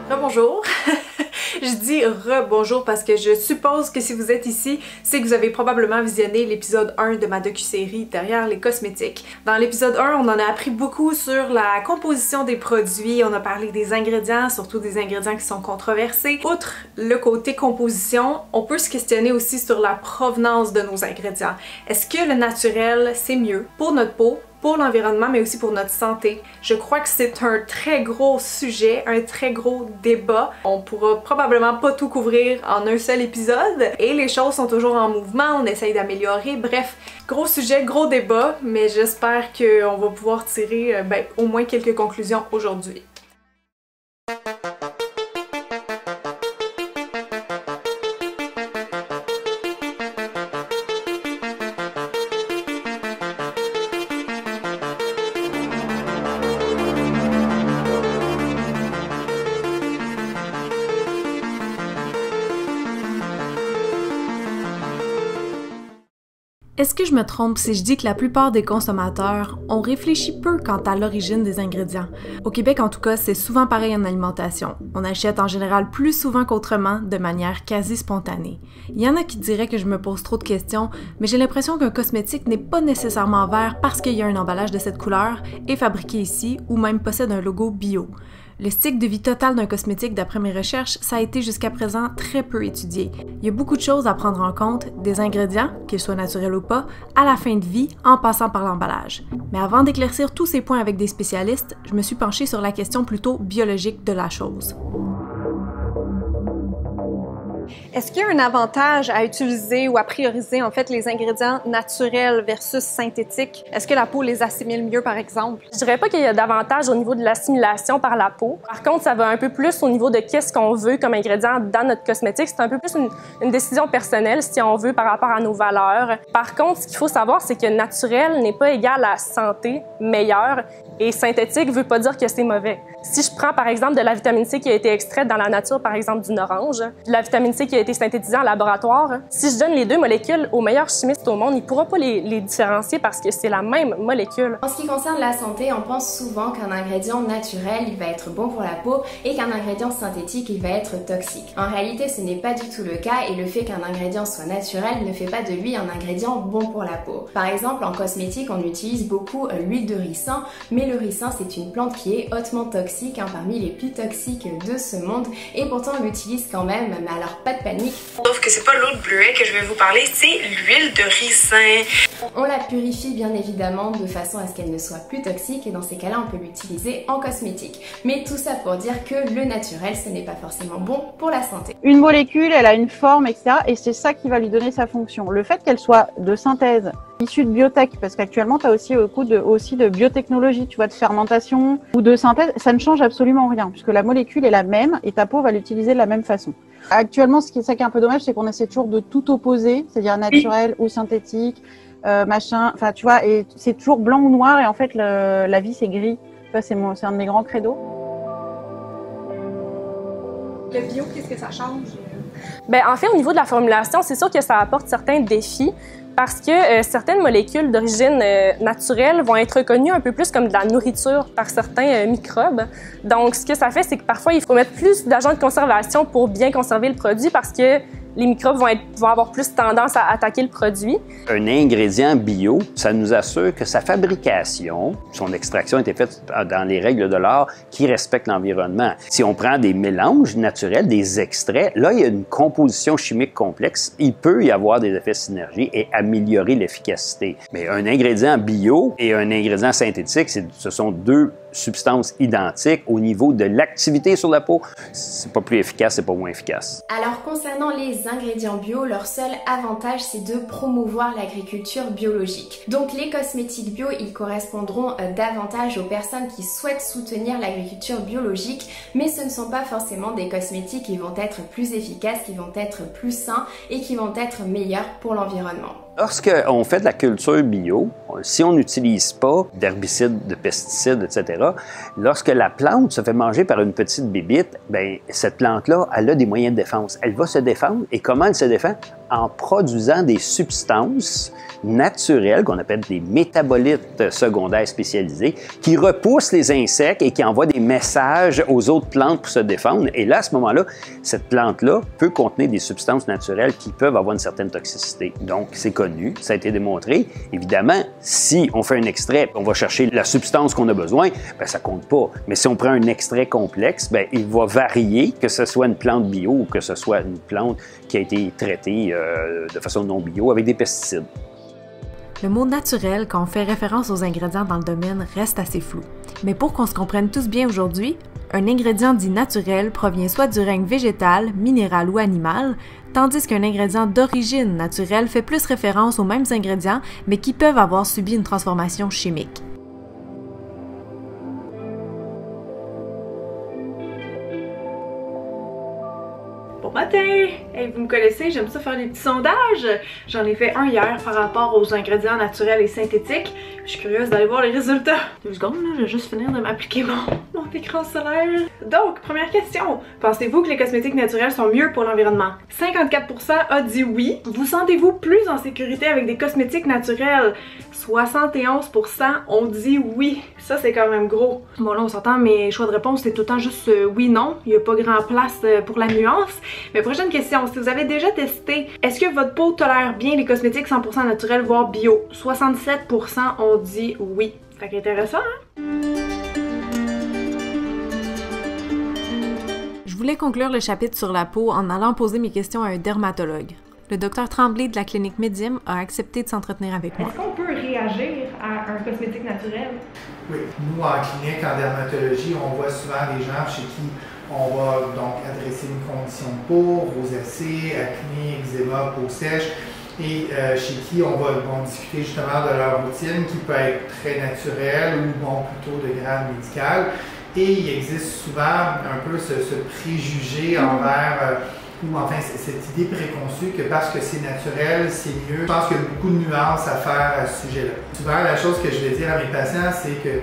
Rebonjour. Je dis rebonjour parce que je suppose que si vous êtes ici, c'est que vous avez probablement visionné l'épisode 1 de ma docu-série Derrière les cosmétiques. Dans l'épisode 1, on en a appris beaucoup sur la composition des produits, on a parlé des ingrédients, surtout des ingrédients qui sont controversés. Outre le côté composition, on peut se questionner aussi sur la provenance de nos ingrédients. Est-ce que le naturel, c'est mieux pour notre peau, pour l'environnement, mais aussi pour notre santé? Je crois que c'est un très gros sujet, un très gros débat. On pourra probablement pas tout couvrir en un seul épisode, et les choses sont toujours en mouvement, on essaye d'améliorer, bref, gros sujet, gros débat, mais j'espère qu'on va pouvoir tirer au moins quelques conclusions aujourd'hui. Est-ce que je me trompe si je dis que la plupart des consommateurs ont réfléchi peu quant à l'origine des ingrédients? Au Québec, en tout cas, c'est souvent pareil en alimentation. On achète en général plus souvent qu'autrement, de manière quasi spontanée. Il y en a qui diraient que je me pose trop de questions, mais j'ai l'impression qu'un cosmétique n'est pas nécessairement vert parce qu'il y a un emballage de cette couleur, est fabriqué ici ou même possède un logo bio. Le cycle de vie total d'un cosmétique, d'après mes recherches, ça a été jusqu'à présent très peu étudié. Il y a beaucoup de choses à prendre en compte, des ingrédients, qu'ils soient naturels ou pas, à la fin de vie, en passant par l'emballage. Mais avant d'éclaircir tous ces points avec des spécialistes, je me suis penchée sur la question plutôt biologique de la chose. Est-ce qu'il y a un avantage à utiliser ou à prioriser en fait les ingrédients naturels versus synthétiques? Est-ce que la peau les assimile mieux par exemple? Je dirais pas qu'il y a d'avantage au niveau de l'assimilation par la peau. Par contre, ça va un peu plus au niveau de qu'est-ce qu'on veut comme ingrédient dans notre cosmétique. C'est un peu plus une décision personnelle si on veut par rapport à nos valeurs. Par contre, ce qu'il faut savoir, c'est que naturel n'est pas égal à santé, meilleur, et synthétique veut pas dire que c'est mauvais. Si je prends par exemple de la vitamine C qui a été extraite dans la nature, par exemple d'une orange, de la vitamine C qui a été synthétisée en laboratoire, si je donne les deux molécules au meilleur chimiste au monde, il ne pourra pas les différencier parce que c'est la même molécule. En ce qui concerne la santé, on pense souvent qu'un ingrédient naturel, il va être bon pour la peau et qu'un ingrédient synthétique, il va être toxique. En réalité, ce n'est pas du tout le cas et le fait qu'un ingrédient soit naturel ne fait pas de lui un ingrédient bon pour la peau. Par exemple, en cosmétique, on utilise beaucoup l'huile de ricin, mais le ricin, c'est une plante qui est hautement toxique, parmi les plus toxiques de ce monde, et pourtant on l'utilise quand même, mais alors pas de panique. Sauf que c'est pas l'eau de bleuet que je vais vous parler, c'est l'huile de ricin. On la purifie bien évidemment de façon à ce qu'elle ne soit plus toxique, et dans ces cas-là, on peut l'utiliser en cosmétique. Mais tout ça pour dire que le naturel, ce n'est pas forcément bon pour la santé. Une molécule, elle a une forme, etc. Et c'est ça qui va lui donner sa fonction. Le fait qu'elle soit de synthèse, issue de biotech, parce qu'actuellement, tu as aussi beaucoup de biotechnologie, tu vois, de fermentation ou de synthèse, ça ne change absolument rien, puisque la molécule est la même et ta peau va l'utiliser de la même façon. Actuellement, ce qui est un peu dommage, c'est qu'on essaie toujours de tout opposer, c'est-à-dire naturel ou synthétique, machin, enfin, tu vois, et c'est toujours blanc ou noir, et en fait, la vie, c'est gris. C'est un de mes grands credos. Le bio, qu'est-ce que ça change? En fait, au niveau de la formulation, c'est sûr que ça apporte certains défis parce que certaines molécules d'origine naturelle vont être reconnues un peu plus comme de la nourriture par certains microbes. Donc, ce que ça fait, c'est que parfois, il faut mettre plus d'agents de conservation pour bien conserver le produit parce que les microbes vont avoir plus tendance à attaquer le produit. Un ingrédient bio, ça nous assure que sa fabrication, son extraction a été faite dans les règles de l'art qui respectent l'environnement. Si on prend des mélanges naturels, des extraits, là, il y a une composition chimique complexe. Il peut y avoir des effets synergie et améliorer l'efficacité. Mais un ingrédient bio et un ingrédient synthétique, ce sont deux substances identiques au niveau de l'activité sur la peau. C'est pas plus efficace, c'est pas moins efficace. Alors concernant les ingrédients bio, leur seul avantage c'est de promouvoir l'agriculture biologique. Donc les cosmétiques bio, ils correspondront davantage aux personnes qui souhaitent soutenir l'agriculture biologique, mais ce ne sont pas forcément des cosmétiques qui vont être plus efficaces, qui vont être plus sains et qui vont être meilleurs pour l'environnement. Lorsqu'on fait de la culture bio, si on n'utilise pas d'herbicides, de pesticides, etc., lorsque la plante se fait manger par une petite bébite, bien, cette plante-là, elle a des moyens de défense. Elle va se défendre. Et comment elle se défend? en produisant des substances naturelles qu'on appelle des métabolites secondaires spécialisés qui repoussent les insectes et qui envoient des messages aux autres plantes pour se défendre. Et là, à ce moment-là, cette plante-là peut contenir des substances naturelles qui peuvent avoir une certaine toxicité. Donc, c'est connu, ça a été démontré. Évidemment, si on fait un extrait, on va chercher la substance qu'on a besoin, bien, ça compte pas. Mais si on prend un extrait complexe, bien, il va varier, que ce soit une plante bio ou que ce soit une plante qui a été traitée de façon non bio avec des pesticides. Le mot naturel, quand on fait référence aux ingrédients dans le domaine, reste assez flou. Mais pour qu'on se comprenne tous bien aujourd'hui, un ingrédient dit naturel provient soit du règne végétal, minéral ou animal, tandis qu'un ingrédient d'origine naturelle fait plus référence aux mêmes ingrédients, mais qui peuvent avoir subi une transformation chimique. Bon matin! Hey, vous me connaissez, j'aime ça faire des petits sondages. J'en ai fait un hier par rapport aux ingrédients naturels et synthétiques. Je suis curieuse d'aller voir les résultats. 2 secondes, là, je vais juste finir de m'appliquer mon écran solaire. Donc, première question. Pensez-vous que les cosmétiques naturels sont mieux pour l'environnement? 54% a dit oui. Vous sentez-vous plus en sécurité avec des cosmétiques naturels? 71% ont dit oui. Ça, c'est quand même gros. Bon, là, on s'entend, mes choix de réponse, c'est tout le temps juste oui-non. Il n'y a pas grand place pour la nuance. Mais prochaine question, si vous avez déjà testé, est-ce que votre peau tolère bien les cosmétiques 100% naturels, voire bio? 67% ont dit oui. Fait qu'intéressant, hein? Je voulais conclure le chapitre sur la peau en allant poser mes questions à un dermatologue. Le docteur Tremblay de la clinique Médium a accepté de s'entretenir avec moi. Est-ce qu'on peut réagir à un cosmétique naturel? Oui. Nous, en clinique, en dermatologie, on voit souvent des gens chez qui on va donc adresser une condition de peau, rosacée, acné, eczéma, peau sèche, et chez qui on va discuter justement de leur routine qui peut être très naturelle ou plutôt de grade médical. Et il existe souvent un peu ce préjugé envers ou enfin cette idée préconçue que parce que c'est naturel, c'est mieux. Je pense qu'il y a beaucoup de nuances à faire à ce sujet-là. Souvent, la chose que je vais dire à mes patients, c'est que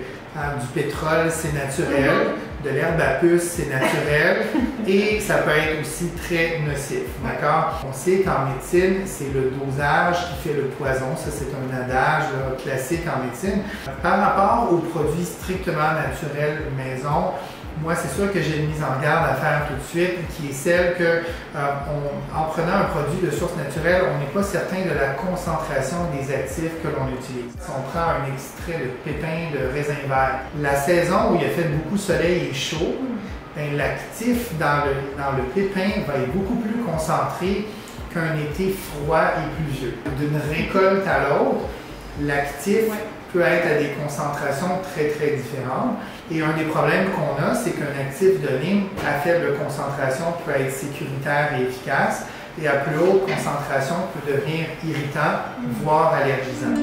du pétrole, c'est naturel, de l'herbe à puce, c'est naturel, et ça peut être aussi très nocif, d'accord? On sait qu'en médecine, c'est le dosage qui fait le poison. Ça, c'est un adage classique en médecine. Par rapport aux produits strictement naturels maison, moi, c'est sûr que j'ai une mise en garde à faire tout de suite, qui est celle que, en prenant un produit de source naturelle, on n'est pas certain de la concentration des actifs que l'on utilise. Si on prend un extrait de pépins de raisin vert, la saison où il a fait beaucoup de soleil et chaud, l'actif dans le pépin va être beaucoup plus concentré qu'un été froid et pluvieux. D'une récolte à l'autre, l'actif peut être à des concentrations très très différentes. Et un des problèmes qu'on a, c'est qu'un actif donné à faible concentration peut être sécuritaire et efficace, et à plus haute concentration peut devenir irritant, voire allergisant.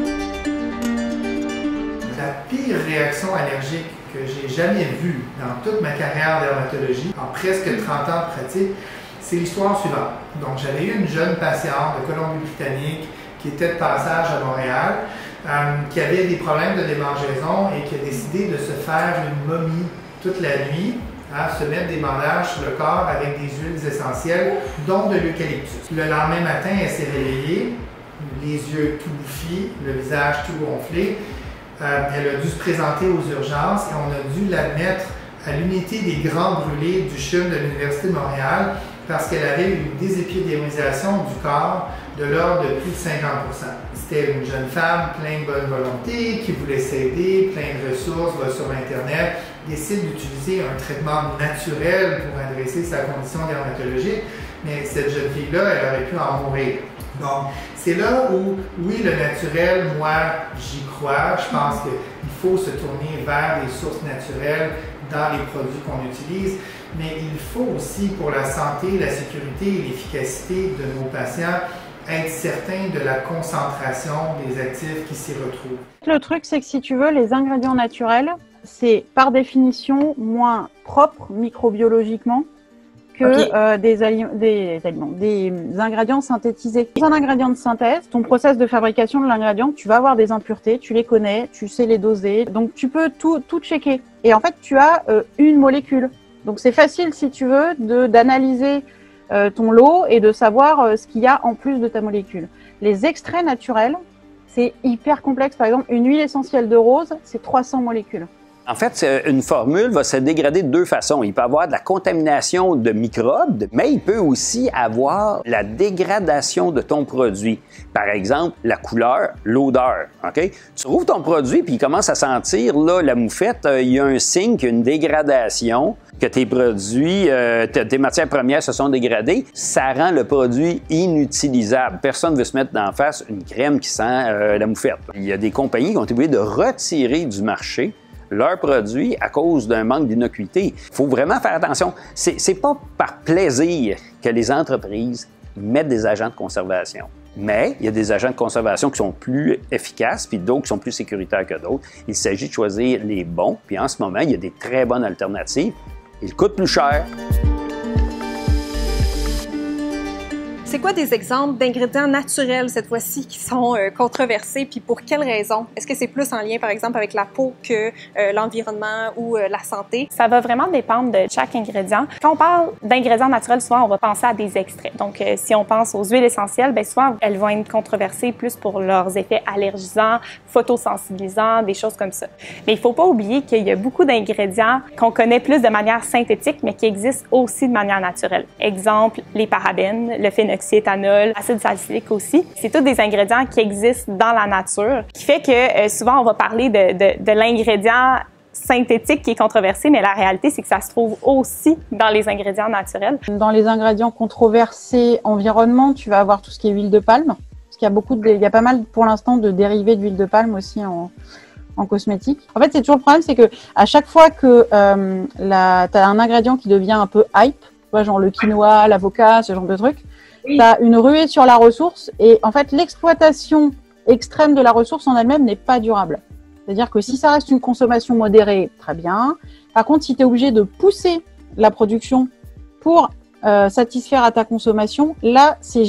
La pire réaction allergique que j'ai jamais vue dans toute ma carrière en dermatologie, en presque 30 ans de pratique, c'est l'histoire suivante. Donc j'avais eu une jeune patiente de Colombie-Britannique qui était de passage à Montréal, qui avait des problèmes de démangeaison et qui a décidé de se faire une momie toute la nuit, se mettre des bandages sur le corps avec des huiles essentielles, dont de l'eucalyptus. Le lendemain matin, elle s'est réveillée, les yeux tout bouffis, le visage tout gonflé. Elle a dû se présenter aux urgences et on a dû l'admettre à l'unité des grands brûlés du CHUM de l'Université de Montréal parce qu'elle avait une désépidémisation du corps de l'ordre de plus de 50%. C'était une jeune femme pleine de bonne volonté, qui voulait s'aider, plein de ressources, va sur Internet, décide d'utiliser un traitement naturel pour adresser sa condition dermatologique, mais cette jeune fille-là, elle aurait pu en mourir. Donc, c'est là où, oui, le naturel, moi, j'y crois. Je pense qu'il faut se tourner vers des sources naturelles dans les produits qu'on utilise, mais il faut aussi, pour la santé, la sécurité et l'efficacité de nos patients, être certain de la concentration des actifs qui s'y retrouvent. Le truc, c'est que si tu veux, les ingrédients naturels, c'est par définition moins propre microbiologiquement que des ingrédients synthétisés. Dans un ingrédient de synthèse, ton process de fabrication de l'ingrédient, tu vas avoir des impuretés, tu les connais, tu sais les doser, donc tu peux tout checker. Et en fait, tu as une molécule. Donc c'est facile, si tu veux, d'analyser ton lot et de savoir ce qu'il y a en plus de ta molécule. Les extraits naturels, c'est hyper complexe. Par exemple, une huile essentielle de rose, c'est 300 molécules. En fait, une formule va se dégrader de deux façons. Il peut avoir de la contamination de microbes, mais il peut aussi avoir la dégradation de ton produit. Par exemple, la couleur, l'odeur. OK? Tu rouvres ton produit puis il commence à sentir là, la moufette. Il y a un signe qu'il y a une dégradation, que tes produits, tes matières premières se sont dégradées. Ça rend le produit inutilisable. Personne ne veut se mettre d'en face une crème qui sent la moufette. Il y a des compagnies qui ont été obligées de retirer du marché leurs produits à cause d'un manque d'innocuité. Il faut vraiment faire attention. C'est pas par plaisir que les entreprises mettent des agents de conservation. Mais il y a des agents de conservation qui sont plus efficaces, puis d'autres qui sont plus sécuritaires que d'autres. Il s'agit de choisir les bons, puis en ce moment, il y a des très bonnes alternatives. Ils coûtent plus cher. C'est quoi des exemples d'ingrédients naturels, cette fois-ci, qui sont controversés, puis pour quelles raisons? Est-ce que c'est plus en lien, par exemple, avec la peau que l'environnement ou la santé? Ça va vraiment dépendre de chaque ingrédient. Quand on parle d'ingrédients naturels, souvent, on va penser à des extraits. Donc, si on pense aux huiles essentielles, bien souvent, elles vont être controversées plus pour leurs effets allergisants, photosensibilisants, des choses comme ça. Mais il ne faut pas oublier qu'il y a beaucoup d'ingrédients qu'on connaît plus de manière synthétique, mais qui existent aussi de manière naturelle. Exemple, les parabènes, le phénoxyéthanol, l'acide salicylique aussi. C'est tous des ingrédients qui existent dans la nature, qui fait que souvent on va parler de l'ingrédient synthétique qui est controversé, mais la réalité, c'est que ça se trouve aussi dans les ingrédients naturels. Dans les ingrédients controversés environnement, tu vas avoir tout ce qui est huile de palme, parce qu'il y a il y a pas mal pour l'instant de dérivés d'huile de palme aussi en cosmétique. En fait, c'est toujours le problème, c'est que à chaque fois que t'as un ingrédient qui devient un peu hype, tu vois, genre le quinoa, l'avocat, ce genre de trucs, oui. T'as une ruée sur la ressource et en fait, l'exploitation extrême de la ressource en elle-même n'est pas durable. C'est-à-dire que si ça reste une consommation modérée, très bien. Par contre, si tu es obligé de pousser la production pour satisfaire à ta consommation, là, c'est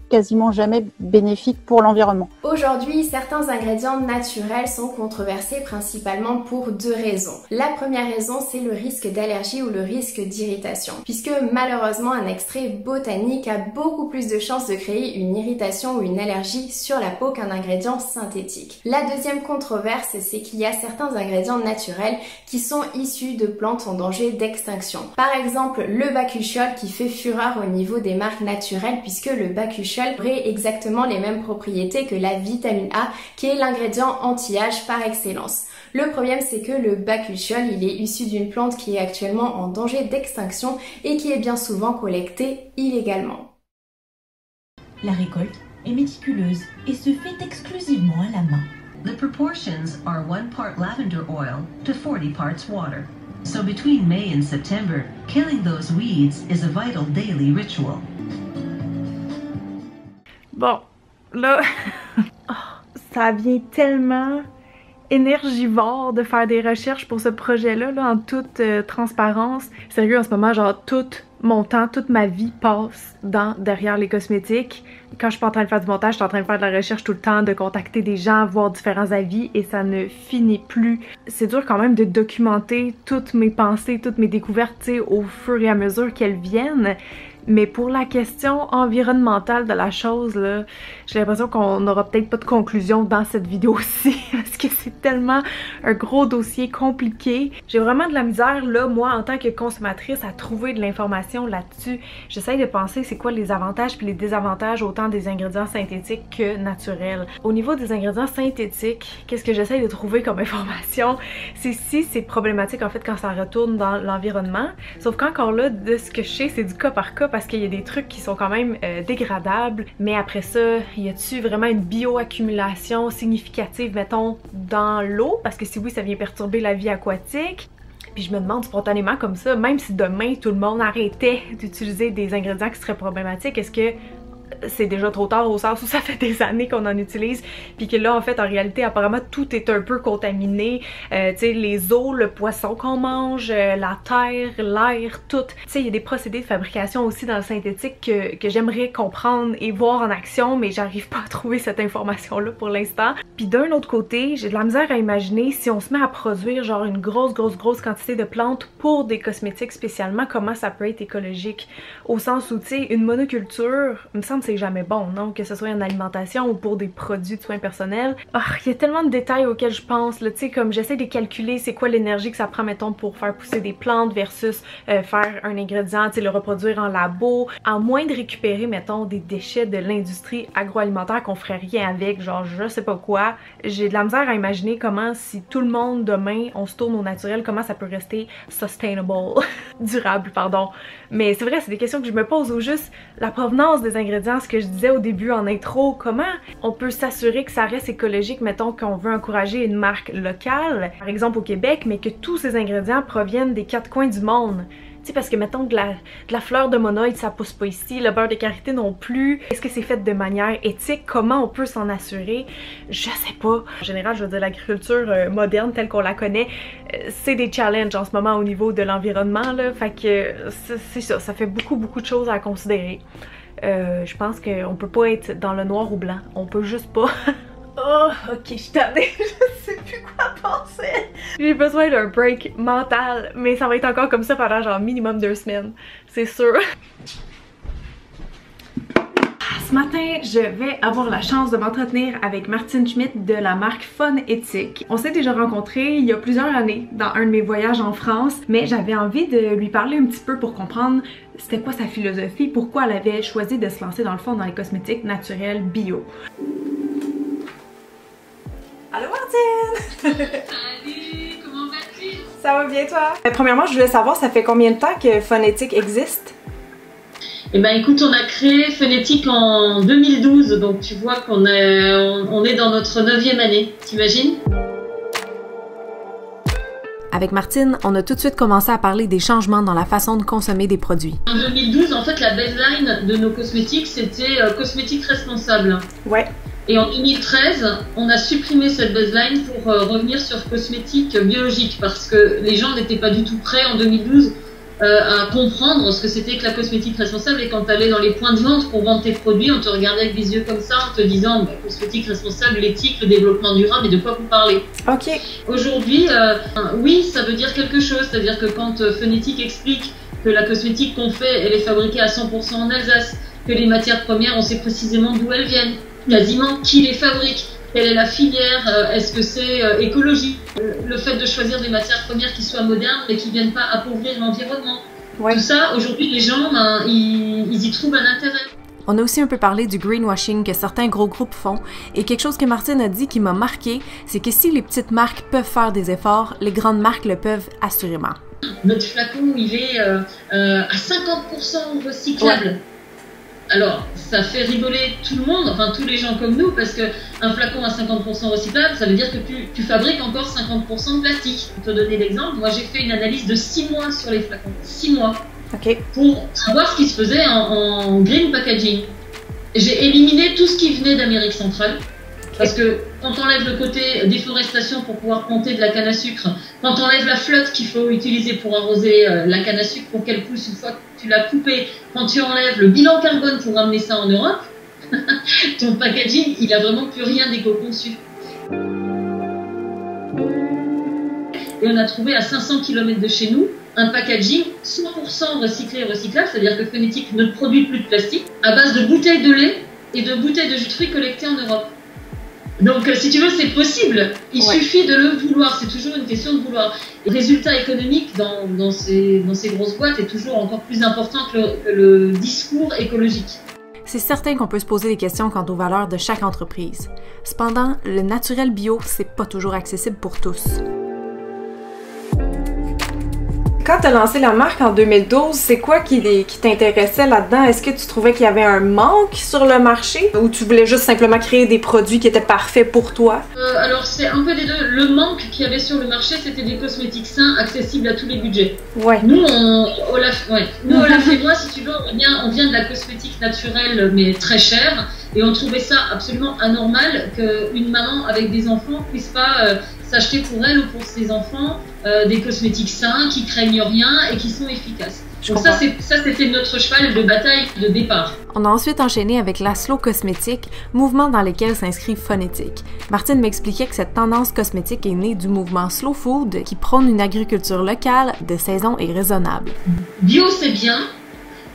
quasiment jamais bénéfique pour l'environnement. Aujourd'hui, certains ingrédients naturels sont controversés principalement pour deux raisons. La première raison, c'est le risque d'allergie ou le risque d'irritation, puisque malheureusement, un extrait botanique a beaucoup plus de chances de créer une irritation ou une allergie sur la peau qu'un ingrédient synthétique. La deuxième controverse, c'est qu'il y a certains ingrédients naturels qui sont issus de plantes en danger d'extinction. Par exemple, le bakuchiol qui fait fureur au niveau des marques naturelles puisque le bakuchiol aurait exactement les mêmes propriétés que la vitamine A qui est l'ingrédient anti-âge par excellence. Le problème c'est que le bakuchiol il est issu d'une plante qui est actuellement en danger d'extinction et qui est bien souvent collectée illégalement. La récolte est méticuleuse et se fait exclusivement à la main. The proportions are 1 part lavender oil to 40 parts water. So between May and September, killing those weeds is a vital daily ritual. Bon, là, ça vient tellement énergivore de faire des recherches pour ce projet-là, là, en toute transparence. Sérieux, en ce moment, genre, tout mon temps, toute ma vie passe derrière les cosmétiques. Quand je suis pas en train de faire du montage, je suis en train de faire de la recherche tout le temps, de contacter des gens, voir différents avis et ça ne finit plus. C'est dur quand même de documenter toutes mes pensées, toutes mes découvertes, tu sais, au fur et à mesure qu'elles viennent. Mais pour la question environnementale de la chose, là, j'ai l'impression qu'on n'aura peut-être pas de conclusion dans cette vidéo-ci parce que c'est tellement un gros dossier compliqué. J'ai vraiment de la misère, là, moi, en tant que consommatrice, à trouver de l'information là-dessus. J'essaye de penser c'est quoi les avantages puis les désavantages autant des ingrédients synthétiques que naturels. Au niveau des ingrédients synthétiques, qu'est-ce que j'essaye de trouver comme information? C'est si c'est problématique, en fait, quand ça retourne dans l'environnement. Sauf qu'encore là, de ce que je sais, c'est du cas par cas parce qu'il y a des trucs qui sont quand même dégradables, mais après ça, y a-tu vraiment une bioaccumulation significative, mettons, dans l'eau? Parce que si oui, ça vient perturber la vie aquatique. Puis je me demande spontanément comme ça, même si demain tout le monde arrêtait d'utiliser des ingrédients qui seraient problématiques, est-ce que c'est déjà trop tard au sens où ça fait des années qu'on en utilise, puis que là en fait en réalité apparemment tout est un peu contaminé, tu sais les eaux, le poisson qu'on mange, la terre, l'air, tout. Tu sais il y a des procédés de fabrication aussi dans le synthétique que j'aimerais comprendre et voir en action, mais j'arrive pas à trouver cette information là pour l'instant. Puis d'un autre côté, j'ai de la misère à imaginer si on se met à produire genre une grosse quantité de plantes pour des cosmétiques spécialement, comment ça peut être écologique, au sens où tu sais une monoculture, il me semble que c'est jamais bon, non? Que ce soit en alimentation ou pour des produits de soins personnels. Oh, il y a tellement de détails auxquels je pense, là, tu sais, comme j'essaie de calculer c'est quoi l'énergie que ça prend, mettons, pour faire pousser des plantes versus faire un ingrédient, tu sais, le reproduire en labo, à moins de récupérer, mettons, des déchets de l'industrie agroalimentaire qu'on ferait rien avec, genre je sais pas quoi. J'ai de la misère à imaginer comment, si tout le monde demain, on se tourne au naturel, comment ça peut rester sustainable, durable, pardon. Mais c'est vrai, c'est des questions que je me pose, ou juste la provenance des ingrédients, ce que je disais au début en intro, comment on peut s'assurer que ça reste écologique, mettons qu'on veut encourager une marque locale, par exemple au Québec, mais que tous ces ingrédients proviennent des quatre coins du monde. Tu sais, parce que mettons de la fleur de monoïde ça pousse pas ici, le beurre de karité non plus. Est-ce que c'est fait de manière éthique? Comment on peut s'en assurer? Je sais pas. En général, je veux dire, l'agriculture moderne telle qu'on la connaît, c'est des challenges en ce moment au niveau de l'environnement, là. Fait que c'est ça fait beaucoup de choses à considérer. Je pense qu'on peut pas être dans le noir ou blanc. On peut juste pas. Oh, ok, je suis tannée, je sais plus quoi penser. J'ai besoin d'un break mental, mais ça va être encore comme ça pendant genre minimum 2 semaines, c'est sûr. Ce matin, je vais avoir la chance de m'entretenir avec Martine Schmidt de la marque Fun Éthique. On s'est déjà rencontrés il y a plusieurs années dans un de mes voyages en France, mais j'avais envie de lui parler un petit peu pour comprendre c'était quoi sa philosophie, pourquoi elle avait choisi de se lancer dans le fond dans les cosmétiques naturels bio. Allô Martine! Salut, comment vas-tu? Ça va bien toi? Premièrement, je voulais savoir, ça fait combien de temps que Fun Éthique existe? Eh ben écoute, on a créé Fun Éthique en 2012, donc tu vois qu'on est dans notre 9e année, t'imagines? Avec Martine, on a tout de suite commencé à parler des changements dans la façon de consommer des produits. En 2012, en fait, la baseline de nos cosmétiques, c'était cosmétiques responsables. Ouais. Et en 2013, on a supprimé cette baseline pour revenir sur cosmétiques biologiques parce que les gens n'étaient pas du tout prêts en 2012 à comprendre ce que c'était que la cosmétique responsable. Et quand tu allais dans les points de vente pour vendre tes produits, on te regardait avec des yeux comme ça en te disant bah, cosmétique responsable, l'éthique, le développement durable, et de quoi vous parlez. Ok. Aujourd'hui, oui, ça veut dire quelque chose. C'est-à-dire que quand Fun Éthique explique que la cosmétique qu'on fait, elle est fabriquée à 100% en Alsace, que les matières premières, on sait précisément d'où elles viennent, quasiment qui les fabrique, quelle est la filière, est-ce que c'est écologique, le fait de choisir des matières premières qui soient modernes mais qui ne viennent pas appauvrir l'environnement. Ouais. Tout ça, aujourd'hui, les gens, ils y trouvent un intérêt. On a aussi un peu parlé du greenwashing que certains gros groupes font, et quelque chose que Martine a dit qui m'a marqué, c'est que si les petites marques peuvent faire des efforts, les grandes marques le peuvent assurément. Notre flacon, il est à 50% recyclable. Ouais. Alors, ça fait rigoler tout le monde, enfin tous les gens comme nous, parce qu'un flacon à 50% recyclable, ça veut dire que tu fabriques encore 50% de plastique. Pour te donner l'exemple, moi j'ai fait une analyse de 6 mois sur les flacons. 6 mois. Okay. Pour savoir ce qui se faisait en green packaging. J'ai éliminé tout ce qui venait d'Amérique centrale. Parce que quand on enlève le côté déforestation pour pouvoir planter de la canne à sucre, quand on enlève la flotte qu'il faut utiliser pour arroser la canne à sucre pour qu'elle pousse une fois que tu l'as coupée, quand tu enlèves le bilan carbone pour ramener ça en Europe, ton packaging, il a vraiment plus rien d'éco-conçu. Et on a trouvé à 500 km de chez nous un packaging 100% recyclé et recyclable, c'est-à-dire que Fun Éthique ne produit plus de plastique, à base de bouteilles de lait et de bouteilles de jus de fruits collectées en Europe. Donc, si tu veux, c'est possible. Il suffit de le vouloir. C'est toujours une question de vouloir. Le résultat économique dans ces grosses boîtes est toujours encore plus important que le discours écologique. C'est certain qu'on peut se poser des questions quant aux valeurs de chaque entreprise. Cependant, le naturel bio, c'est pas toujours accessible pour tous. Quand tu as lancé la marque en 2012, c'est quoi qui t'intéressait là-dedans? Est-ce que tu trouvais qu'il y avait un manque sur le marché ou tu voulais juste simplement créer des produits qui étaient parfaits pour toi? Alors c'est un peu des deux. Le manque qu'il y avait sur le marché, c'était des cosmétiques sains, accessibles à tous les budgets. Ouais. Nous, Olaf et moi, si tu veux, on vient de la cosmétique naturelle, mais très chère, et on trouvait ça absolument anormal qu'une maman avec des enfants puisse pas s'acheter pour elle ou pour ses enfants des cosmétiques sains qui craignent rien et qui sont efficaces. Donc ça, c'était notre cheval de bataille de départ. On a ensuite enchaîné avec la slow cosmétique, mouvement dans lequel s'inscrit Phonétique. Martine m'expliquait que cette tendance cosmétique est née du mouvement slow food qui prône une agriculture locale, de saison et raisonnable. Bio, c'est bien,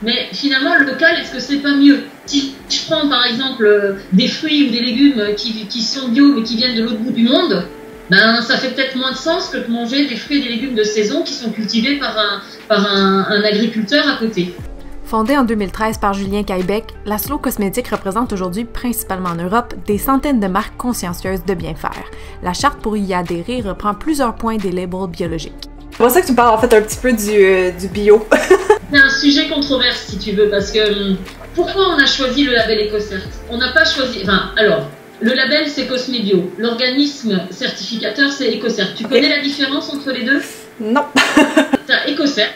mais finalement, le local, est-ce que c'est pas mieux? Si je prends par exemple des fruits ou des légumes qui sont bio mais qui viennent de l'autre bout du monde, ben, ça fait peut-être moins de sens que de manger des fruits et des légumes de saison qui sont cultivés par un agriculteur à côté. Fondée en 2013 par Julien Caillebec, la slow cosmétique représente aujourd'hui, principalement en Europe, des centaines de marques consciencieuses de bien faire. La charte pour y adhérer reprend plusieurs points des labels biologiques. C'est pour ça que tu parles en fait un petit peu du bio. C'est un sujet controverse si tu veux, parce que pourquoi on a choisi le label EcoCert? On n'a pas choisi... Enfin, alors... Le label, c'est Cosmebio. L'organisme certificateur, c'est EcoCert. Tu connais la différence entre les deux? Non. Tu as EcoCert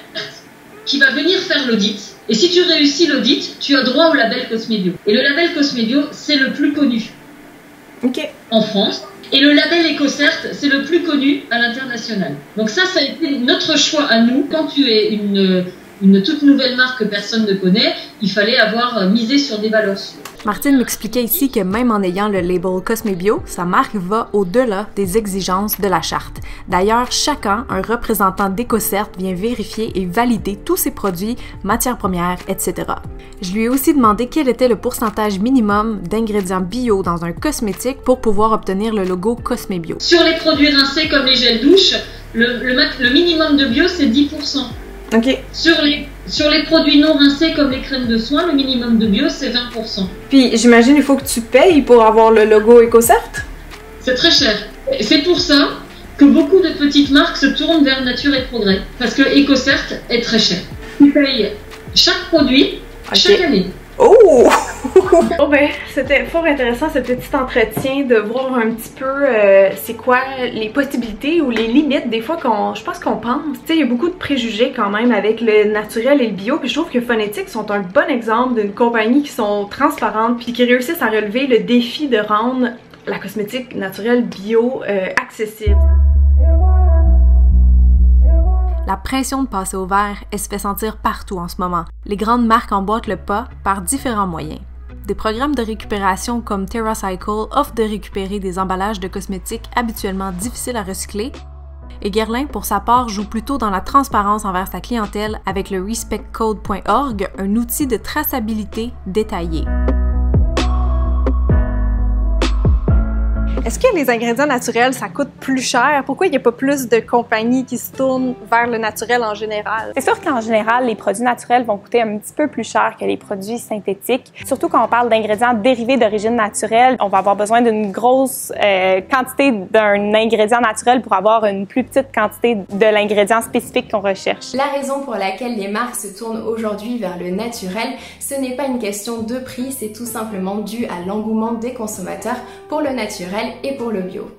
qui va venir faire l'audit. Et si tu réussis l'audit, tu as droit au label Cosmebio. Et le label Cosmebio, c'est le plus connu en France. Et le label EcoCert, c'est le plus connu à l'international. Donc ça a été notre choix à nous. Quand tu es une toute nouvelle marque que personne ne connaît, il fallait avoir misé sur des valeurs sûres. Martine m'expliquait ici que même en ayant le label Cosmebio, sa marque va au-delà des exigences de la charte. D'ailleurs, chaque an, un représentant d'EcoCert vient vérifier et valider tous ses produits, matières premières, etc. Je lui ai aussi demandé quel était le pourcentage minimum d'ingrédients bio dans un cosmétique pour pouvoir obtenir le logo Cosmebio. Sur les produits rincés comme les gels douche, le minimum de bio, c'est 10%. OK. Sur les produits non rincés comme les crèmes de soins, le minimum de bio, c'est 20%. Puis j'imagine il faut que tu payes pour avoir le logo EcoCert? C'est très cher. C'est pour ça que beaucoup de petites marques se tournent vers Nature et Progrès. Parce que EcoCert est très cher. Tu payes chaque produit, chaque année. Oh! Oh ben, c'était fort intéressant ce petit entretien de voir un petit peu c'est quoi les possibilités ou les limites des fois je pense qu'on pense. Tu sais, il y a beaucoup de préjugés quand même avec le naturel et le bio, puis je trouve que Phonétique sont un bon exemple d'une compagnie qui sont transparentes puis qui réussissent à relever le défi de rendre la cosmétique naturelle bio accessible. La pression de passer au vert, elle se fait sentir partout en ce moment. Les grandes marques emboîtent le pas par différents moyens. Des programmes de récupération comme TerraCycle offrent de récupérer des emballages de cosmétiques habituellement difficiles à recycler, et Guerlain, pour sa part, joue plutôt dans la transparence envers sa clientèle avec le respectcode.org, un outil de traçabilité détaillé. Est-ce que les ingrédients naturels, ça coûte plus cher? Pourquoi il n'y a pas plus de compagnies qui se tournent vers le naturel en général? C'est sûr qu'en général, les produits naturels vont coûter un petit peu plus cher que les produits synthétiques. Surtout quand on parle d'ingrédients dérivés d'origine naturelle, on va avoir besoin d'une grosse quantité d'un ingrédient naturel pour avoir une plus petite quantité de l'ingrédient spécifique qu'on recherche. La raison pour laquelle les marques se tournent aujourd'hui vers le naturel, ce n'est pas une question de prix, c'est tout simplement dû à l'engouement des consommateurs pour le naturel et pour le bio.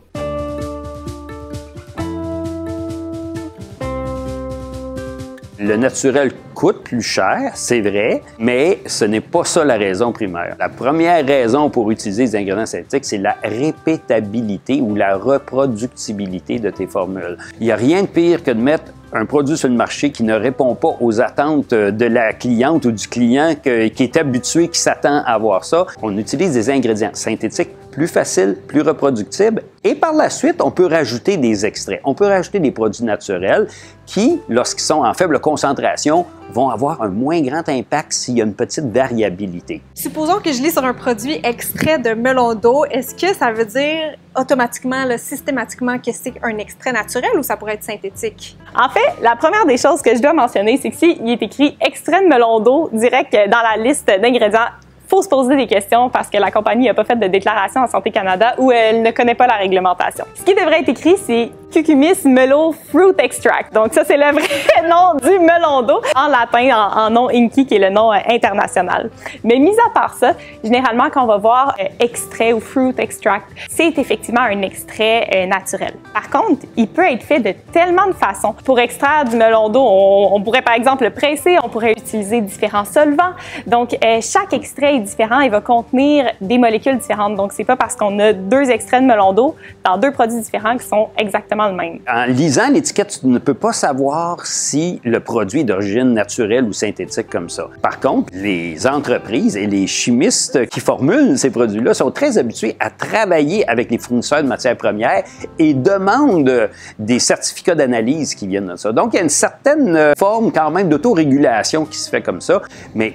Le naturel coûte plus cher, c'est vrai, mais ce n'est pas ça la raison primaire. La première raison pour utiliser les ingrédients synthétiques, c'est la répétabilité ou la reproductibilité de tes formules. Il n'y a rien de pire que de mettre un produit sur le marché qui ne répond pas aux attentes de la cliente ou du client qui est habitué, qui s'attend à avoir ça. On utilise des ingrédients synthétiques plus faciles, plus reproductibles et par la suite, on peut rajouter des extraits. On peut rajouter des produits naturels qui, lorsqu'ils sont en faible concentration, vont avoir un moins grand impact s'il y a une petite variabilité. Supposons que je lis sur un produit extrait de melon d'eau, est-ce que ça veut dire automatiquement, systématiquement que c'est un extrait naturel ou ça pourrait être synthétique? En fait, la première des choses que je dois mentionner, c'est que s'il est écrit extrait de melon d'eau direct dans la liste d'ingrédients, faut se poser des questions parce que la compagnie n'a pas fait de déclaration à Santé Canada ou elle ne connaît pas la réglementation. Ce qui devrait être écrit, c'est Cucumis Melo Fruit Extract. Donc ça, c'est le vrai nom du melon d'eau en latin, en nom Inki, qui est le nom international. Mais mis à part ça, généralement, quand on va voir extrait ou fruit extract, c'est effectivement un extrait naturel. Par contre, il peut être fait de tellement de façons. Pour extraire du melon d'eau, on pourrait par exemple le presser, on pourrait utiliser différents solvants. Donc, chaque extrait est différent et va contenir des molécules différentes. Donc, c'est pas parce qu'on a 2 extraits de melon d'eau dans 2 produits différents qui sont exactement le même. En lisant l'étiquette, tu ne peux pas savoir si le produit est d'origine naturelle ou synthétique comme ça. Par contre, les entreprises et les chimistes qui formulent ces produits-là sont très habitués à travailler avec les fournisseurs de matières premières et demandent des certificats d'analyse qui viennent de ça. Donc, il y a une certaine forme quand même d'autorégulation qui se fait comme ça, mais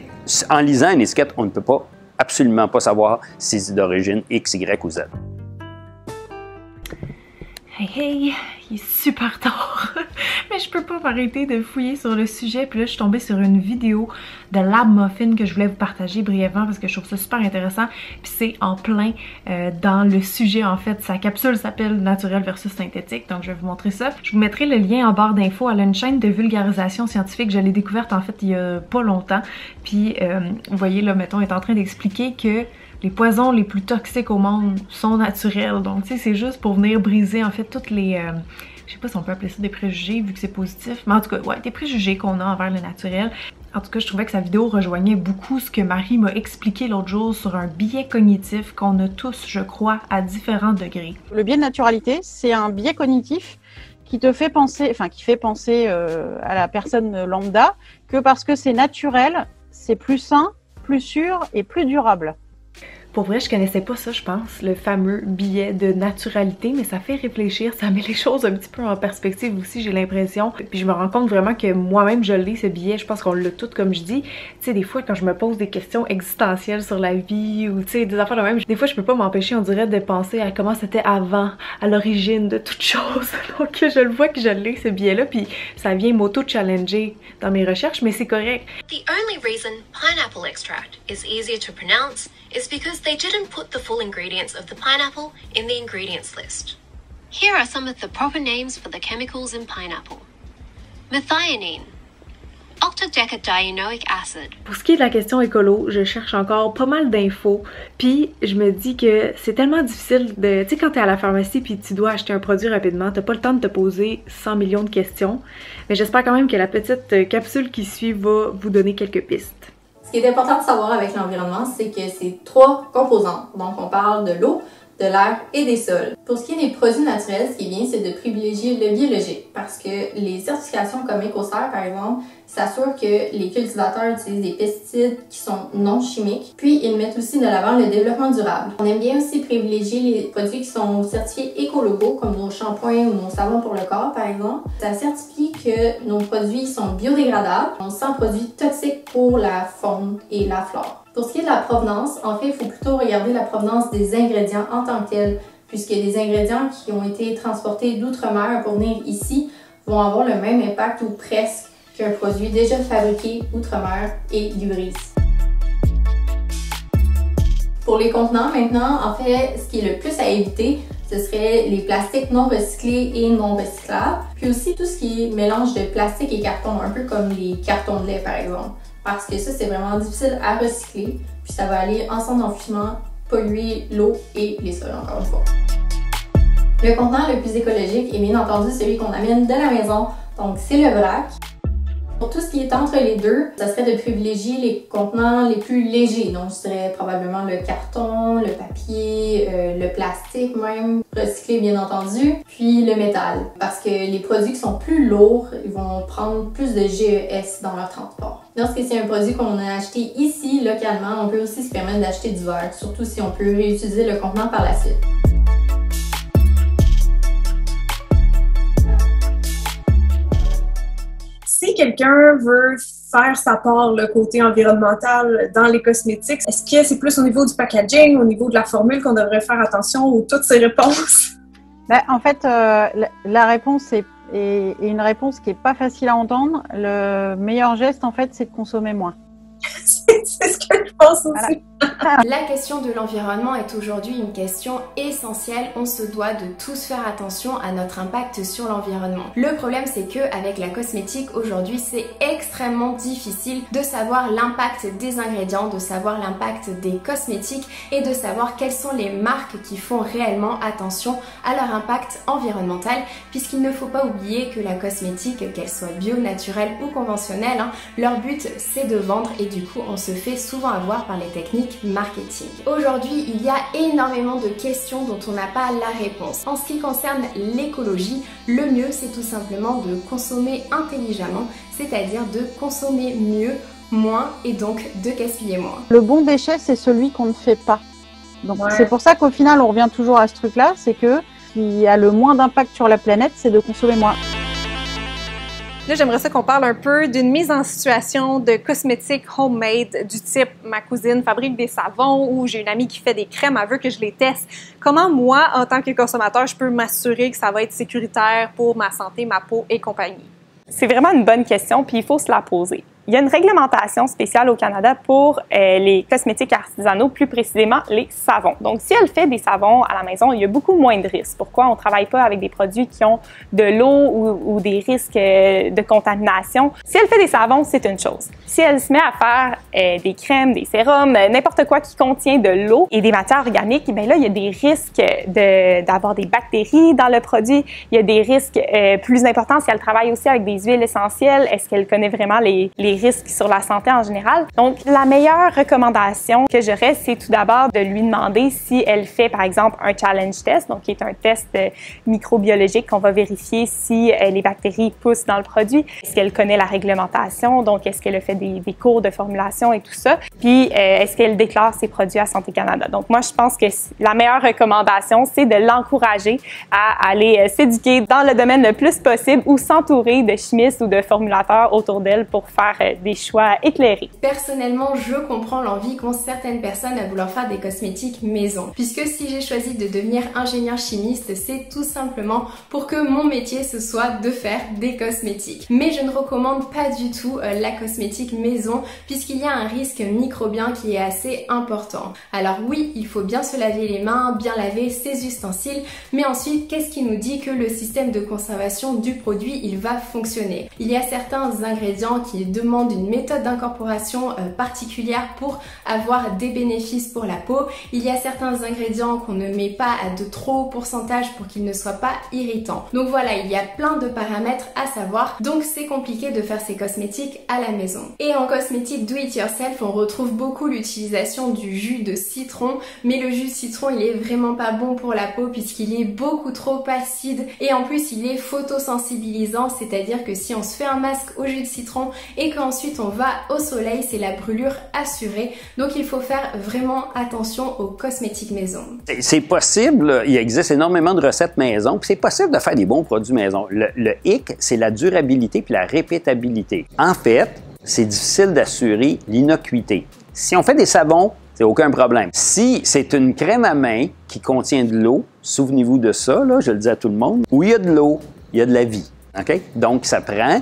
en lisant une étiquette, on ne peut pas, absolument pas savoir si c'est d'origine X, Y ou Z. Hey, il est super tard, mais je peux pas m'arrêter de fouiller sur le sujet. Puis là, je suis tombée sur une vidéo de Lab Muffin que je voulais vous partager brièvement parce que je trouve ça super intéressant. Puis c'est en plein dans le sujet en fait. Sa capsule s'appelle Naturel versus synthétique, donc je vais vous montrer ça. Je vous mettrai le lien en barre d'infos. Elle a une chaîne de vulgarisation scientifique. Je l'ai découverte en fait il y a pas longtemps. Puis vous voyez là, mettons, elle est en train d'expliquer que les poisons les plus toxiques au monde sont naturels. Donc, tu sais, c'est juste pour venir briser, en fait, toutes les... je sais pas si on peut appeler ça des préjugés, vu que c'est positif. Mais en tout cas, ouais, des préjugés qu'on a envers le naturel. En tout cas, je trouvais que sa vidéo rejoignait beaucoup ce que Marie m'a expliqué l'autre jour sur un biais cognitif qu'on a tous, je crois, à différents degrés. Le biais de naturalité, c'est un biais cognitif qui te fait penser, enfin, qui fait penser à la personne lambda que parce que c'est naturel, c'est plus sain, plus sûr et plus durable. Pour vrai, je connaissais pas ça, je pense, le fameux biais de naturalité, mais ça fait réfléchir, ça met les choses un petit peu en perspective aussi, j'ai l'impression. Puis je me rends compte vraiment que moi-même, je l'ai, ce biais, je pense qu'on l'a tout, comme je dis. Tu sais, des fois, quand je me pose des questions existentielles sur la vie, ou tu sais, des affaires de même, des fois, je peux pas m'empêcher, on dirait, de penser à comment c'était avant, à l'origine de toute chose. Donc, je le vois que je l'ai, ce biais-là, puis ça vient m'auto-challenger dans mes recherches, mais c'est correct. The only reason pineapple extract is easier to pronounce is because they didn't put the full ingredients of the pineapple in the ingredients list. Here are some of the proper names for the chemicals in pineapple. Methionine, octadecadienoic acid. Pour ce qui est de la question écolo, je cherche encore pas mal d'infos, puis je me dis que c'est tellement difficile de... Tu sais, quand t'es à la pharmacie puis tu dois acheter un produit rapidement, t'as pas le temps de te poser 100 millions de questions, mais j'espère quand même que la petite capsule qui suit va vous donner quelques pistes. Ce qui est important de savoir avec l'environnement, c'est que c'est 3 composants. Donc, on parle de l'eau, de l'air et des sols. Pour ce qui est des produits naturels, ce qui est bien, c'est de privilégier le biologique parce que les certifications comme EcoCert, par exemple, s'assurent que les cultivateurs utilisent des pesticides qui sont non chimiques. Puis, ils mettent aussi de l'avant le développement durable. On aime bien aussi privilégier les produits qui sont certifiés écologos, comme nos shampoings ou nos savons pour le corps, par exemple. Ça certifie que nos produits sont biodégradables, sans produits toxiques pour la faune et la flore. Pour ce qui est de la provenance, en fait, il faut plutôt regarder la provenance des ingrédients en tant que tels, puisque les ingrédients qui ont été transportés d'outre-mer pour venir ici vont avoir le même impact ou presque qu'un produit déjà fabriqué outre-mer et livré ici. Pour les contenants maintenant, en fait, ce qui est le plus à éviter, ce serait les plastiques non recyclés et non recyclables, puis aussi tout ce qui est mélange de plastique et carton, un peu comme les cartons de lait par exemple. Parce que ça, c'est vraiment difficile à recycler, puis ça va aller en centre d'enfouissement, polluer l'eau et les sols, encore une fois. Le contenant le plus écologique est bien entendu celui qu'on amène de la maison, donc c'est le vrac. Pour tout ce qui est entre les deux, ça serait de privilégier les contenants les plus légers, donc je dirais probablement le carton, le papier, le plastique même, recyclé bien entendu, puis le métal. Parce que les produits qui sont plus lourds, ils vont prendre plus de GES dans leur transport. Lorsque c'est un produit qu'on a acheté ici, localement, on peut aussi se permettre d'acheter du verre, surtout si on peut réutiliser le contenant par la suite. Si quelqu'un veut faire sa part, le côté environnemental dans les cosmétiques, est-ce que c'est plus au niveau du packaging, au niveau de la formule qu'on devrait faire attention ou toutes ces réponses? Ben, en fait, la réponse est une réponse qui n'est pas facile à entendre. Le meilleur geste, en fait, c'est de consommer moins. C'est ce que je pense aussi. Voilà. La question de l'environnement est aujourd'hui une question essentielle. On se doit de tous faire attention à notre impact sur l'environnement. Le problème, c'est que avec la cosmétique aujourd'hui, c'est extrêmement difficile de savoir l'impact des ingrédients, de savoir l'impact des cosmétiques et de savoir quelles sont les marques qui font réellement attention à leur impact environnemental, puisqu'il ne faut pas oublier que la cosmétique, qu'elle soit bio, naturelle ou conventionnelle, leur but c'est de vendre et du coup on se fait souvent avoir par les techniques marketing. Aujourd'hui, il y a énormément de questions dont on n'a pas la réponse. En ce qui concerne l'écologie, le mieux c'est tout simplement de consommer intelligemment, c'est-à-dire de consommer mieux, moins et donc de gaspiller moins. Le bon déchet, c'est celui qu'on ne fait pas. Donc c'est pour ça qu'au final, on revient toujours à ce truc-là, c'est que ce qui a le moins d'impact sur la planète, c'est de consommer moins. Là, j'aimerais ça qu'on parle un peu d'une mise en situation de cosmétiques homemade du type ma cousine fabrique des savons ou j'ai une amie qui fait des crèmes, elle veut que je les teste. Comment moi, en tant que consommateur, je peux m'assurer que ça va être sécuritaire pour ma santé, ma peau et compagnie? C'est vraiment une bonne question, puis il faut se la poser. Il y a une réglementation spéciale au Canada pour les cosmétiques artisanaux, plus précisément les savons. Donc, si elle fait des savons à la maison, il y a beaucoup moins de risques. Pourquoi? On ne travaille pas avec des produits qui ont de l'eau ou des risques de contamination. Si elle fait des savons, c'est une chose. Si elle se met à faire des crèmes, des sérums, n'importe quoi qui contient de l'eau et des matières organiques, bien là, il y a des risques d'avoir des bactéries dans le produit. Il y a des risques plus importants si elle travaille aussi avec des huiles essentielles. Est-ce qu'elle connaît vraiment les risques sur la santé en général? Donc, la meilleure recommandation que j'aurais, c'est tout d'abord de lui demander si elle fait, par exemple, un challenge test, donc qui est un test microbiologique qu'on va vérifier si les bactéries poussent dans le produit. Est-ce qu'elle connaît la réglementation? Donc, est-ce qu'elle a fait des cours de formulation et tout ça? Puis, est-ce qu'elle déclare ses produits à Santé Canada? Donc, moi, je pense que la meilleure recommandation, c'est de l'encourager à aller s'éduquer dans le domaine le plus possible ou s'entourer de chimistes ou de formulateurs autour d'elle pour faire des choix éclairés. Personnellement, je comprends l'envie qu'ont certaines personnes à vouloir faire des cosmétiques maison. Puisque si j'ai choisi de devenir ingénieur chimiste, c'est tout simplement pour que mon métier ce soit de faire des cosmétiques. Mais je ne recommande pas du tout la cosmétique maison puisqu'il y a un risque microbien qui est assez important. Alors oui, il faut bien se laver les mains, bien laver ses ustensiles, mais ensuite, qu'est-ce qui nous dit que le système de conservation du produit, il va fonctionner? Il y a certains ingrédients qui demande une méthode d'incorporation particulière pour avoir des bénéfices pour la peau. Il y a certains ingrédients qu'on ne met pas à de trop hauts pourcentages pour qu'ils ne soient pas irritants. Donc voilà, il y a plein de paramètres à savoir, donc c'est compliqué de faire ces cosmétiques à la maison. Et en cosmétique do it yourself, on retrouve beaucoup l'utilisation du jus de citron, mais le jus de citron il est vraiment pas bon pour la peau puisqu'il est beaucoup trop acide et en plus il est photosensibilisant, c'est-à-dire que si on se fait un masque au jus de citron et qu'ensuite on va au soleil, c'est la brûlure assurée. Donc il faut faire vraiment attention aux cosmétiques maison. C'est possible, il existe énormément de recettes maison, puis c'est possible de faire des bons produits maison. Le hic, c'est la durabilité puis la répétabilité. En fait, c'est difficile d'assurer l'innocuité. Si on fait des savons, c'est aucun problème. Si c'est une crème à main qui contient de l'eau, souvenez-vous de ça, là, je le dis à tout le monde, où il y a de l'eau, il y a de la vie. Okay? Donc, ça prend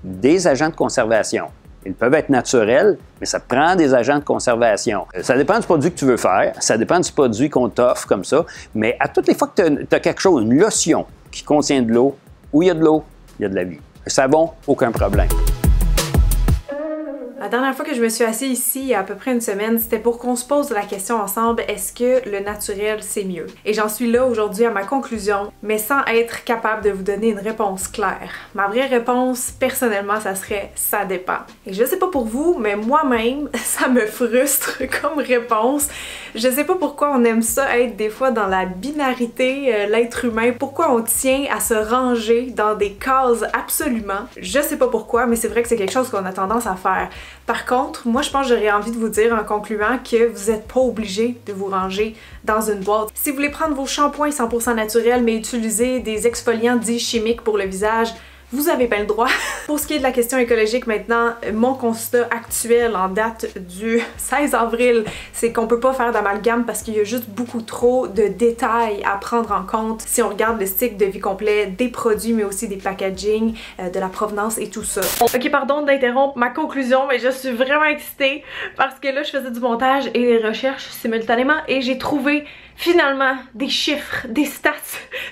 des agents de conservation. Ils peuvent être naturels, mais ça prend des agents de conservation. Ça dépend du produit que tu veux faire, ça dépend du produit qu'on t'offre comme ça, mais à toutes les fois que tu as quelque chose, une lotion qui contient de l'eau, où il y a de l'eau, il y a de la vie. Le savon, aucun problème. La dernière fois que je me suis assise ici, il y a à peu près une semaine, c'était pour qu'on se pose la question ensemble, est-ce que le naturel c'est mieux? Et j'en suis là aujourd'hui à ma conclusion, mais sans être capable de vous donner une réponse claire. Ma vraie réponse, personnellement, ça serait « ça dépend ». Et je sais pas pour vous, mais moi-même, ça me frustre comme réponse. Je sais pas pourquoi on aime ça être des fois dans la binarité, l'être humain, pourquoi on tient à se ranger dans des cases absolument. Je sais pas pourquoi, mais c'est vrai que c'est quelque chose qu'on a tendance à faire. Par contre, moi je pense que j'aurais envie de vous dire en concluant que vous n'êtes pas obligé de vous ranger dans une boîte. Si vous voulez prendre vos shampoings 100% naturels mais utiliser des exfoliants dits chimiques pour le visage, vous avez pas le droit. Pour ce qui est de la question écologique maintenant, mon constat actuel en date du 16 avril, c'est qu'on peut pas faire d'amalgame parce qu'il y a juste beaucoup trop de détails à prendre en compte si on regarde le cycle de vie complet des produits mais aussi des packaging, de la provenance et tout ça. Ok, pardon d'interrompre ma conclusion, mais je suis vraiment excitée parce que là je faisais du montage et des recherches simultanément et j'ai trouvé finalement des chiffres, des stats,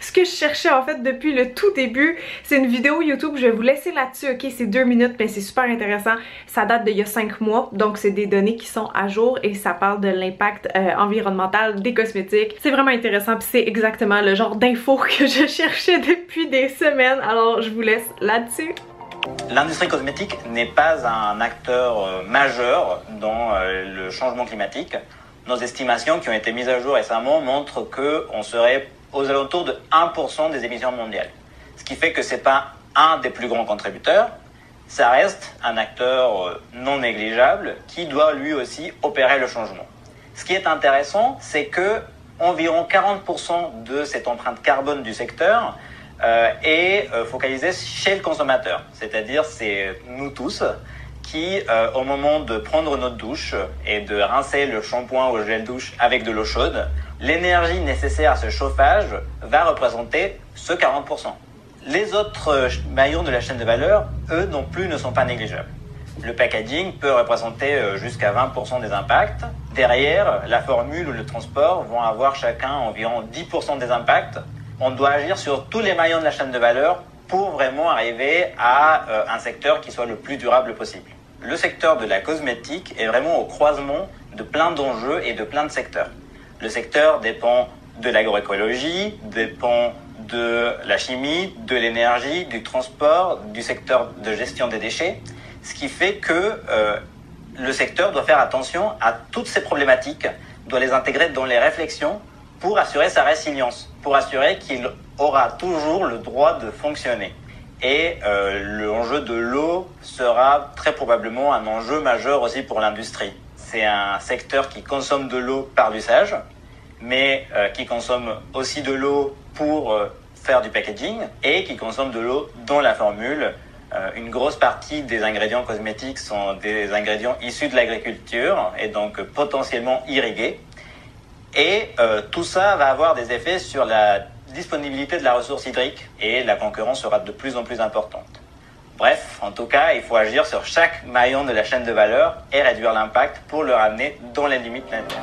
ce que je cherchais en fait depuis le tout début. C'est une vidéo YouTube, je vais vous laisser là-dessus, ok, c'est 2 minutes mais c'est super intéressant. Ça date d'il y a 5 mois, donc c'est des données qui sont à jour et ça parle de l'impact environnemental des cosmétiques. C'est vraiment intéressant puis c'est exactement le genre d'infos que je cherchais depuis des semaines, alors je vous laisse là-dessus. L'industrie cosmétique n'est pas un acteur majeur dans le changement climatique. Nos estimations qui ont été mises à jour récemment montrent qu'on serait aux alentours de 1% des émissions mondiales. Ce qui fait que ce n'est pas un des plus grands contributeurs, ça reste un acteur non négligeable qui doit lui aussi opérer le changement. Ce qui est intéressant, c'est que environ 40% de cette empreinte carbone du secteur est focalisée chez le consommateur, c'est-à-dire c'est nous tous qui, au moment de prendre notre douche et de rincer le shampoing ou le gel douche avec de l'eau chaude, l'énergie nécessaire à ce chauffage va représenter ce 40%. Les autres maillons de la chaîne de valeur, eux non plus, ne sont pas négligeables. Le packaging peut représenter jusqu'à 20% des impacts. Derrière, la formule ou le transport vont avoir chacun environ 10% des impacts. On doit agir sur tous les maillons de la chaîne de valeur pour vraiment arriver à un secteur qui soit le plus durable possible. Le secteur de la cosmétique est vraiment au croisement de plein d'enjeux et de plein de secteurs. Le secteur dépend de l'agroécologie, dépend de la chimie, de l'énergie, du transport, du secteur de gestion des déchets, ce qui fait que le secteur doit faire attention à toutes ces problématiques, doit les intégrer dans les réflexions pour assurer sa résilience, pour assurer qu'il aura toujours le droit de fonctionner. Et l'enjeu de l'eau sera très probablement un enjeu majeur aussi pour l'industrie. C'est un secteur qui consomme de l'eau par l'usage, mais qui consomme aussi de l'eau pour faire du packaging et qui consomme de l'eau dans la formule. Une grosse partie des ingrédients cosmétiques sont des ingrédients issus de l'agriculture et donc potentiellement irrigués. Et tout ça va avoir des effets sur la disponibilité de la ressource hydrique et la concurrence sera de plus en plus importante. Bref, en tout cas, il faut agir sur chaque maillon de la chaîne de valeur et réduire l'impact pour le ramener dans les limites planétaires.